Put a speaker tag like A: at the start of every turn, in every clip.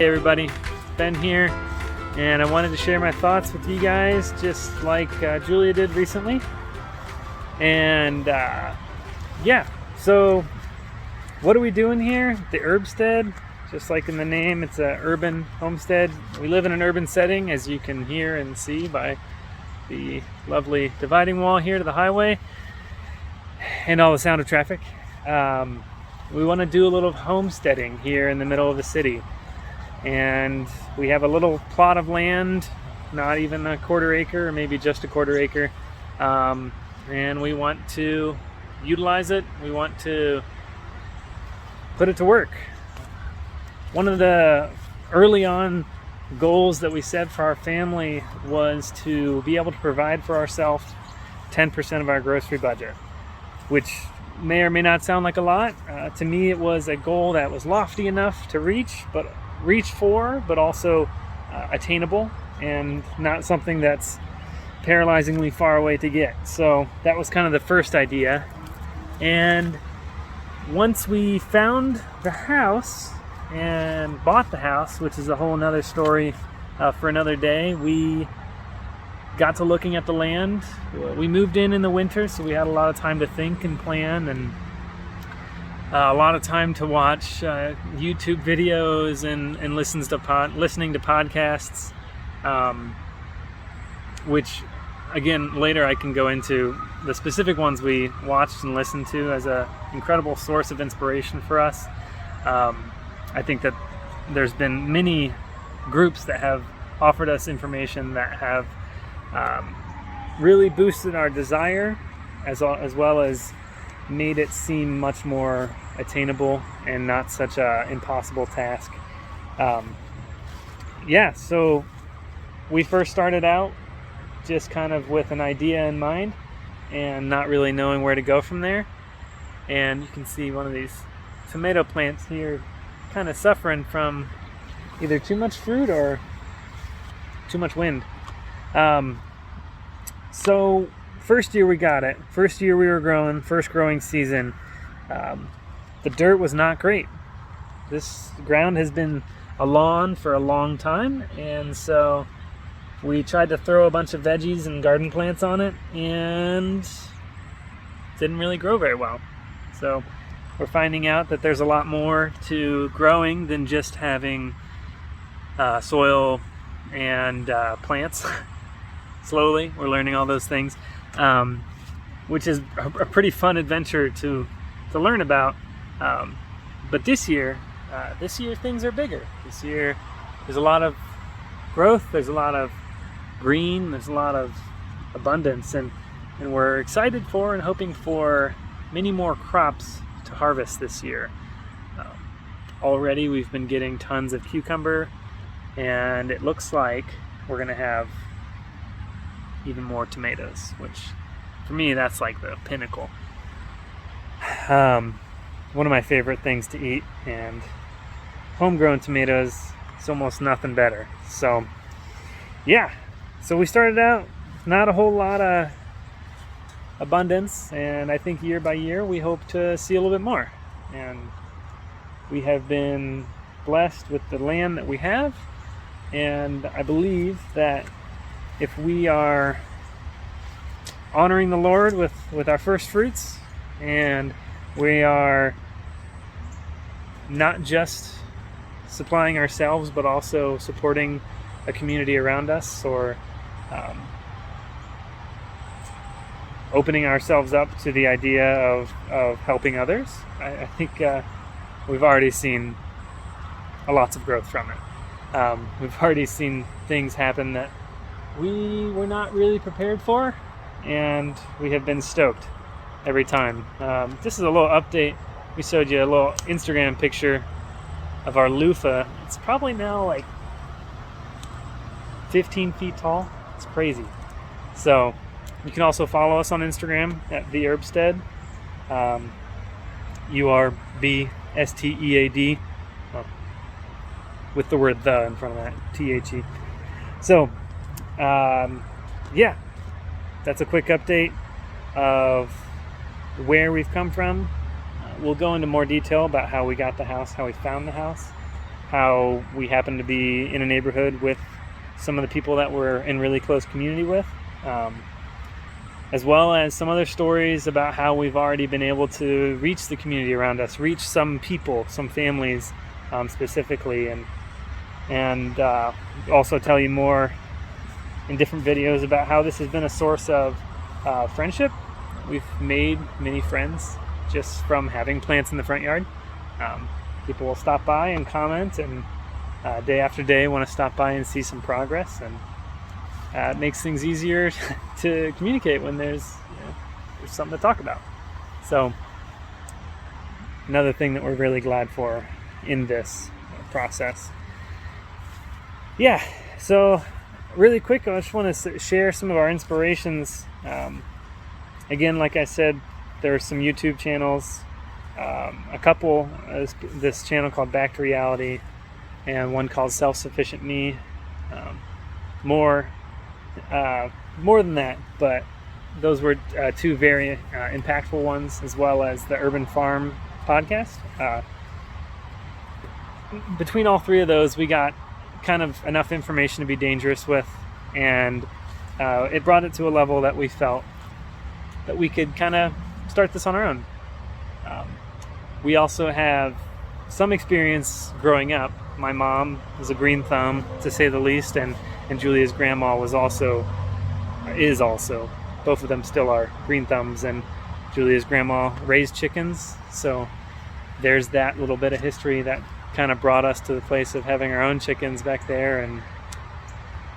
A: Hey everybody, Ben here, and I wanted to share my thoughts with you guys just like Julia did recently. And yeah, so what are we doing here? The Urbstead, just like in the name, it's an urban homestead. We live in an urban setting, as you can hear and see by the lovely dividing wall here to the highway and all the sound of traffic. We want to do a little homesteading here in the middle of the city. And we have a little plot of land, not even a quarter acre, or maybe just a quarter acre. And we want to utilize it. We want to put it to work. One of the early on goals that we set for our family was to be able to provide for ourselves 10% of our grocery budget, which may or may not sound like a lot. To me, it was a goal that was lofty enough to reach for, but also attainable, and not something that's paralyzingly far away to get. So that was kind of the first idea. And once we found the house and bought the house, which is a whole nother story for another day, we got to looking at the land. We moved in the winter, so we had a lot of time to think and plan, and a lot of time to watch YouTube videos and listening to podcasts, which again later I can go into the specific ones we watched and listened to as an incredible source of inspiration for us. I think that there's been many groups that have offered us information that have really boosted our desire, as well as made it seem much more attainable and not such an impossible task. So we first started out just kind of with an idea in mind and not really knowing where to go from there. And you can see one of these tomato plants here kind of suffering from either too much fruit or too much wind. So first year we got it. First year we were growing, first growing season. The dirt was not great. This ground has been a lawn for a long time, and so we tried to throw a bunch of veggies and garden plants on it, and didn't really grow very well. So we're finding out that there's a lot more to growing than just having soil and plants. Slowly, we're learning all those things, which is a pretty fun adventure to learn about. But this year things are bigger. This year there's a lot of growth, there's a lot of green, there's a lot of abundance, and we're excited for and hoping for many more crops to harvest this year. Already we've been getting tons of cucumber, and it looks like we're going to have even more tomatoes, which for me that's like the pinnacle. One of my favorite things to eat, and homegrown tomatoes is almost nothing better. So so we started out not a whole lot of abundance, and I think year by year we hope to see a little bit more. And we have been blessed with the land that we have, and I believe that if we are honoring the Lord with our first fruits, and we are not just supplying ourselves but also supporting a community around us, or opening ourselves up to the idea of helping others, I think we've already seen lots of growth from it. We've already seen things happen that we were not really prepared for, and we have been stoked every time. This is a little update. We showed you a little Instagram picture of our loofah. It's probably now like 15 feet tall. It's crazy. So you can also follow us on Instagram at The Urbstead. URBSTEAD, with the word "the" in front of that, THE. So that's a quick update of where we've come from. We'll go into more detail about how we got the house, how we found the house, how we happen to be in a neighborhood with some of the people that we're in really close community with, as well as some other stories about how we've already been able to reach the community around us, reach some people, some families specifically, and also tell you more in different videos about how this has been a source of friendship. We've made many friends just from having plants in the front yard. People will stop by and comment, and day after day want to stop by and see some progress, and it makes things easier to communicate when there's something to talk about. So another thing that we're really glad for in this process. Yeah, so really quick, I just want to share some of our inspirations. Again, like I said, there are some YouTube channels, a couple, this channel called Back to Reality, and one called Self-Sufficient Me. More than that, but those were two very impactful ones, as well as the Urban Farm podcast. Between all three of those, we got kind of enough information to be dangerous with, and it brought it to a level that we felt that we could kind of start this on our own. We also have some experience growing up. My mom was a green thumb, to say the least, and Julia's grandma is also, both of them still are green thumbs, and Julia's grandma raised chickens, so there's that little bit of history that kind of brought us to the place of having our own chickens back there. And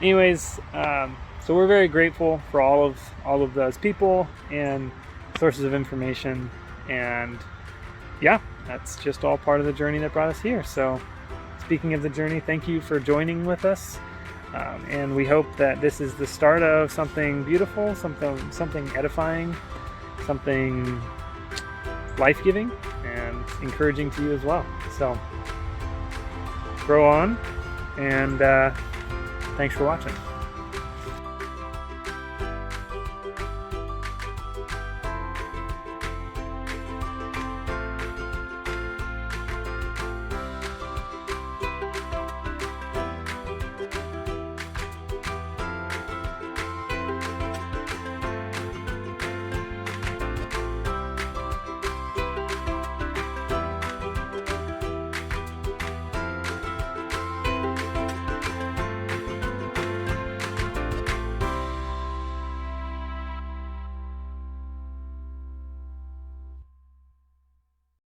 A: anyways, so we're very grateful for all of those people and sources of information, and yeah, that's just all part of the journey that brought us here. So speaking of the journey, thank you for joining with us, and we hope that this is the start of something beautiful, something edifying, something life-giving and encouraging to you as well. So grow on, and thanks for watching.